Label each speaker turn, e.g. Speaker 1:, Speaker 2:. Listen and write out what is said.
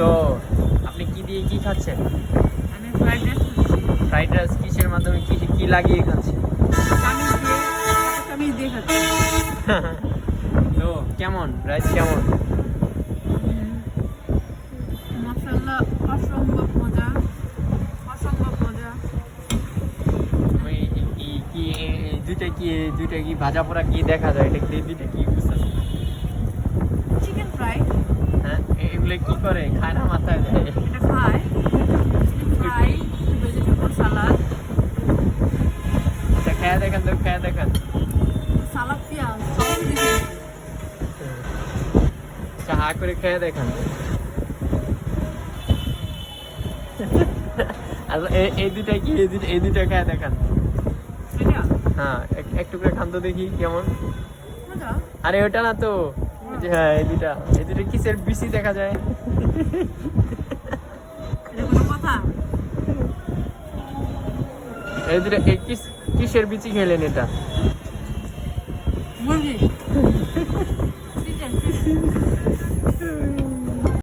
Speaker 1: তো আপনি কি দিয়ে কি খাচ্ছেন?
Speaker 2: আমি ফ্রাইড রাইস খাচ্ছি।
Speaker 1: ফ্রাইড রাইস কিসের মাধ্যমে কি কি লাগিয়ে খাচ্ছেন?
Speaker 2: চামিচ দিয়ে খাচ্ছি।
Speaker 1: তো কেমন রাইস কেমন?
Speaker 2: মাশাআল্লাহ অসম্ভব মজা, অসম্ভব মজা।
Speaker 1: ওই দুইটা কি ভাজা পোড়া কি দেখা যায়? এটা কি দুইটা কি বুঝছেন?
Speaker 2: চিকেন ফ্রাই
Speaker 1: হ্যাঁ, এগুলো কি করে খায় না মাথায় দেয়?
Speaker 2: এটা খায়। চিকেন ফ্রাই, ভেজিটেবল সালাদ,
Speaker 1: এটা খেয়ে দেখেন তো, খেয়ে দেখেন।
Speaker 2: সালাদ পেঁয়াজ সব দিকে।
Speaker 1: চা করে খেয়ে দেখেন। আর এই দুইটা কি এই দুইটা খেয়ে দেখেন।
Speaker 2: এটা
Speaker 1: হ্যাঁ, একটু করে খান তো দেখি কেমন।
Speaker 2: মজা।
Speaker 1: আরে ওটা না তো, হ্যাঁ এই দুইটা কিসের বিসি দেখা যায়?
Speaker 2: এটা কোনো কথা?
Speaker 1: এই দুইটা কিসের বিচি খেলেন এটা?
Speaker 2: মুরগি।